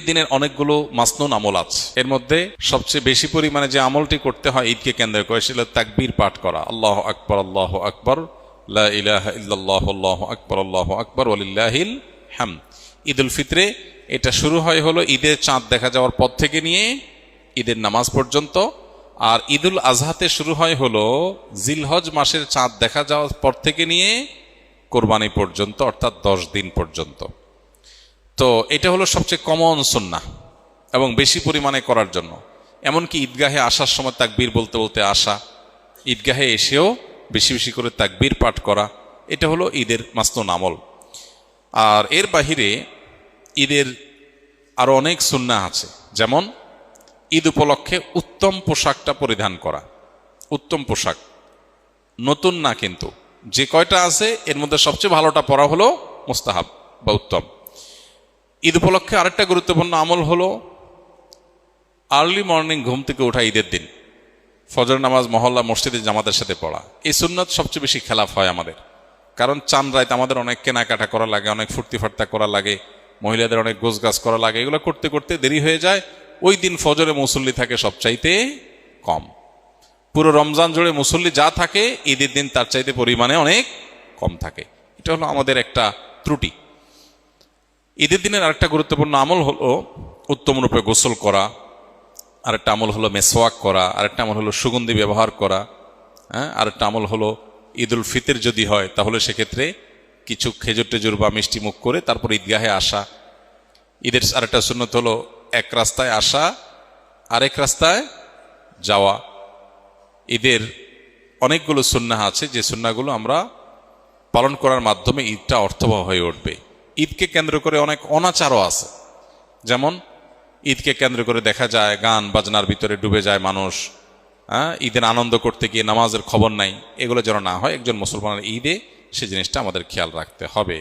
দিনের অনেকগুলো মাসনুন আমল আছে। এর মধ্যে সবচেয়ে বেশি পরিমাণে যে আমলটি করতে হয় ঈদকে কেন্দ্র করে সেটা তাকবীর পাঠ করা, আল্লাহু আকবার আল্লাহু আকবার, লা ইলাহা ইল্লাল্লাহু আল্লাহু আকবার আল্লাহু আকবার ওয়ালিল্লাহিল হামদ। ঈদুল ফিতরে এটা শুরু হয় হলো ঈদের চাঁদ দেখা যাওয়ার পর থেকে নিয়ে ঈদের নামাজ পর্যন্ত, আর ঈদুল আজহাতে শুরু হয় হলো জিলহজ মাসের চাঁদ দেখা যাওয়ার পর থেকে নিয়ে কোরবানি পর্যন্ত, অর্থাৎ 10 দিন পর্যন্ত। তো এটা হলো সবচেয়ে কমন সুন্নাহ এবং বেশি পরিমাণে করার জন্য। এমনকি ঈদগাহে আসার সময় তাকবীর বলতে বলতে আসা, ঈদগাহে এসেও বেশি বেশি করে তাকবীর পাঠ করা, এটা হলো ঈদের মাসনুন আমল। আর এর বাহিরে ঈদের আরো অনেক সুন্নাহ আছে, যেমন ঈদ উপলক্ষে উত্তম পোশাকটা পরিধান করা। উত্তম পোশাক নতুন না, কিন্তু যে কয়টা আছে এর মধ্যে সবচেয়ে ভালোটা পরা হলো মুস্তাহাব বা উত্তম। ঈদ উপলক্ষে আরেকটা গুরুত্বপূর্ণ আমল হলো আর্লি মর্নিং ঘুম থেকে ওঠা ঈদের দিন, ফজর নামাজ মহল্লা মসজিদে জামাতের সাথে পড়া। এই সুন্নাত সবচেয়ে বেশি খেলাফ হয় আমাদের, কারণ চাঁদ রাত আমাদের অনেক কেনাকাটা করা লাগে, অনেক ফুর্তি ফার্তা করা লাগে, মহিলাদের অনেক গোছগাছ করা লাগে, এগুলো করতে করতে দেরি হয়ে যায়। ওই দিন ফজরে মুসল্লি থাকে সবচাইতে কম। পুরো রমজান জুড়ে মুসল্লি যা থাকে ঈদের দিন তার চাইতে পরিমাণে অনেক কম থাকে। এটা হলো আমাদের একটা ত্রুটি। ঈদের দিনের আরেকটা গুরুত্বপূর্ণ আমল হলো উত্তম রূপে গোসল করা, আরেকটা আমল হলো মেসওয়াক করা, আরেকটা আমল হলো সুগন্ধি ব্যবহার করা, আরেকটা আমল হলো ঈদুল ফিতর যদি হয় তাহলে সেক্ষেত্রে কিছু খেজুর টেজুর বা মিষ্টি মুখ করে তারপর ঈদগাহে আসা। ঈদের আরেকটা সুন্নত হলো এক রাস্তায় আসা আরেক রাস্তায় যাওয়া। ঈদের অনেকগুলো সুন্নাহ আছে যে সুন্নাহগুলো আমরা পালন করার মাধ্যমে ঈদটা অর্থবহ হয়ে উঠবে। ঈদকে কেন্দ্র করে অনেক অনাচারও আছে, যেমন ঈদকে কেন্দ্র করে দেখা যায় গান বাজনার ভিতরে ডুবে যায় মানুষ, ঈদের আনন্দ করতে গিয়ে নামাজের খবর নাই। এগুলো যেন না হয়, একজন মুসলমানের ঈদে সে জিনিসটা আমাদের খেয়াল রাখতে হবে।